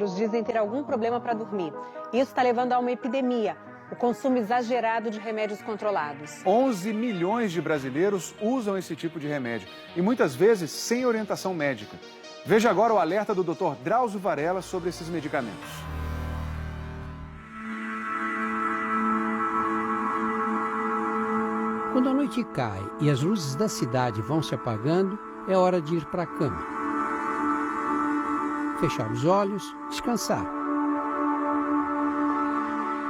brasileiros dizem ter algum problema para dormir. Isso está levando a uma epidemia, o consumo exagerado de remédios controlados. 11 milhões de brasileiros usam esse tipo de remédio e muitas vezes sem orientação médica. Veja agora o alerta do Dr. Drauzio Varela sobre esses medicamentos. Quando a noite cai e as luzes da cidade vão se apagando, é hora de ir para a cama. Fechar os olhos, descansar.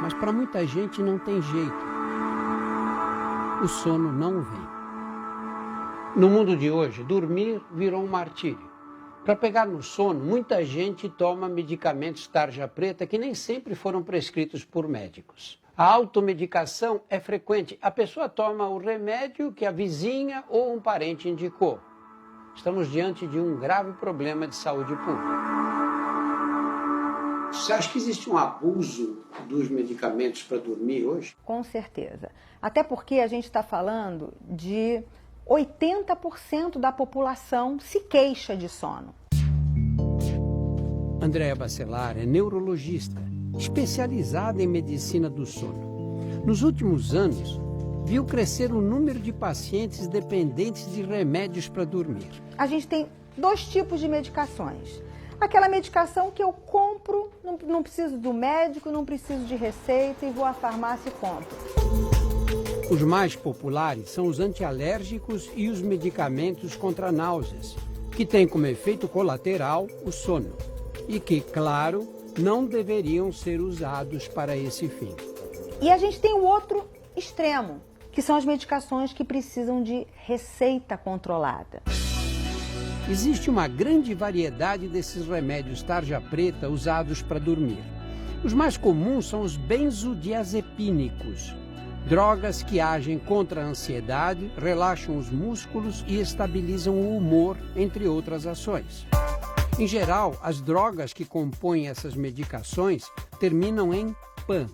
Mas para muita gente não tem jeito. O sono não vem. No mundo de hoje, dormir virou um martírio. Para pegar no sono, muita gente toma medicamentos tarja preta que nem sempre foram prescritos por médicos. A automedicação é frequente. A pessoa toma o remédio que a vizinha ou um parente indicou. Estamos diante de um grave problema de saúde pública. Você acha que existe um abuso dos medicamentos para dormir hoje? Com certeza. Até porque a gente está falando de 80% da população se queixa de sono. Andréa Bacelar é neurologista, especializada em medicina do sono. Nos últimos anos, viu crescer o número de pacientes dependentes de remédios para dormir. A gente tem dois tipos de medicações. Aquela medicação que eu compro, não preciso do médico, não preciso de receita e vou à farmácia e compro. Os mais populares são os antialérgicos e os medicamentos contra náuseas, que têm como efeito colateral o sono e que, claro, não deveriam ser usados para esse fim. E a gente tem o outro extremo, que são as medicações que precisam de receita controlada. Existe uma grande variedade desses remédios tarja preta usados para dormir. Os mais comuns são os benzodiazepínicos, drogas que agem contra a ansiedade, relaxam os músculos e estabilizam o humor, entre outras ações. Em geral, as drogas que compõem essas medicações terminam em PAN.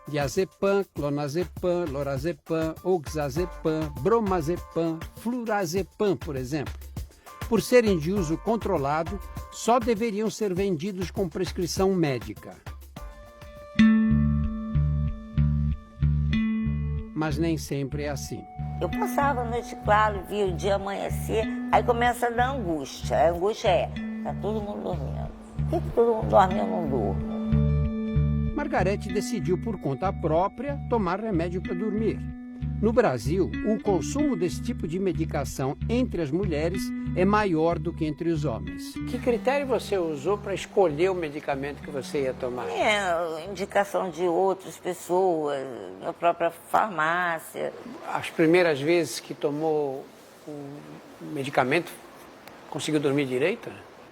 Diazepam, clonazepam, lorazepam, oxazepam, bromazepam, flurazepam, por exemplo. Por serem de uso controlado, só deveriam ser vendidos com prescrição médica. Mas nem sempre é assim. Eu passava a noite claro, via o dia amanhecer, aí começa a dar angústia. A angústia é, tá todo mundo dormindo. Por que todo mundo dorme e eu não durmo? Margarete decidiu por conta própria tomar remédio para dormir. No Brasil, o consumo desse tipo de medicação entre as mulheres é maior do que entre os homens. Que critério você usou para escolher o medicamento que você ia tomar? Indicação de outras pessoas, da própria farmácia. As primeiras vezes que tomou o medicamento, conseguiu dormir direito?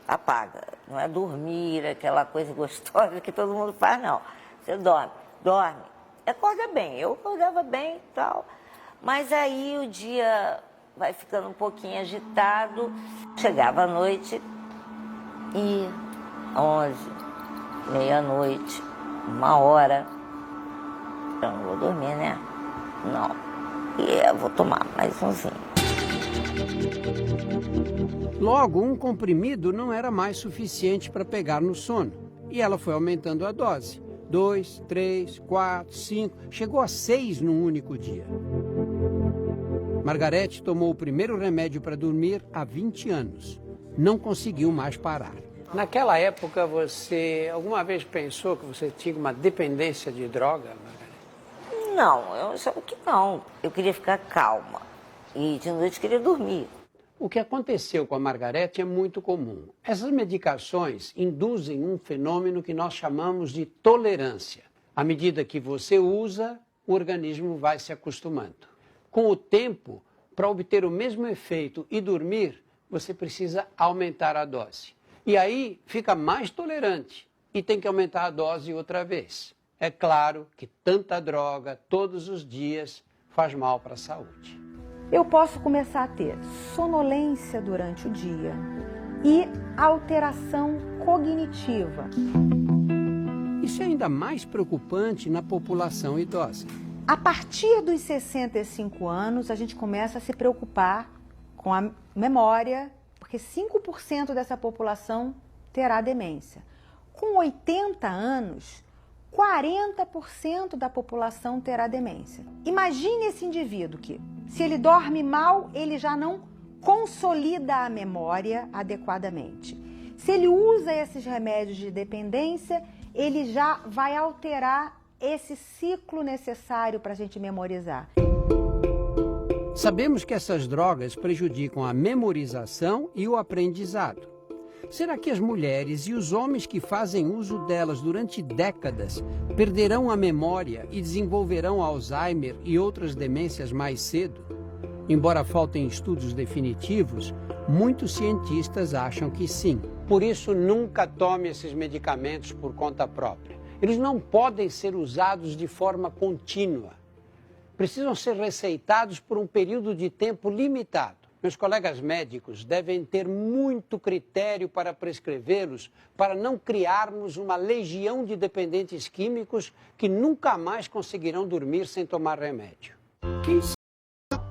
Apaga. Não é dormir, aquela coisa gostosa que todo mundo faz, não. Você dorme. Acorda bem. Eu acordava bem e tal. Mas aí o dia vai ficando um pouquinho agitado. Chegava à noite e 11, meia-noite, 1h. Eu não vou dormir, né? Não. E eu vou tomar mais umzinho. Logo, um comprimido não era mais suficiente para pegar no sono. E ela foi aumentando a dose. 2, 3, 4, 5, chegou a 6 num único dia. Margarete tomou o primeiro remédio para dormir há 20 anos. Não conseguiu mais parar. Naquela época, você alguma vez pensou que você tinha uma dependência de droga, Margarete? Não, eu achava que não. Eu queria ficar calma e de noite queria dormir. O que aconteceu com a Margarete é muito comum. Essas medicações induzem um fenômeno que nós chamamos de tolerância. À medida que você usa, o organismo vai se acostumando. Com o tempo, para obter o mesmo efeito e dormir, você precisa aumentar a dose. E aí fica mais tolerante e tem que aumentar a dose outra vez. É claro que tanta droga todos os dias faz mal para a saúde. Eu posso começar a ter sonolência durante o dia e alteração cognitiva. Isso é ainda mais preocupante na população idosa. A partir dos 65 anos, a gente começa a se preocupar com a memória, porque 5% dessa população terá demência. Com 80 anos, 40% da população terá demência. Imagine esse indivíduo que, se ele dorme mal, ele já não consolida a memória adequadamente. Se ele usa esses remédios de dependência, ele já vai alterar esse ciclo necessário para a gente memorizar. Sabemos que essas drogas prejudicam a memorização e o aprendizado. Será que as mulheres e os homens que fazem uso delas durante décadas perderão a memória e desenvolverão Alzheimer e outras demências mais cedo? Embora faltem estudos definitivos, muitos cientistas acham que sim. Por isso, nunca tome esses medicamentos por conta própria. Eles não podem ser usados de forma contínua. Precisam ser receitados por um período de tempo limitado. Meus colegas médicos devem ter muito critério para prescrevê-los, para não criarmos uma legião de dependentes químicos que nunca mais conseguirão dormir sem tomar remédio.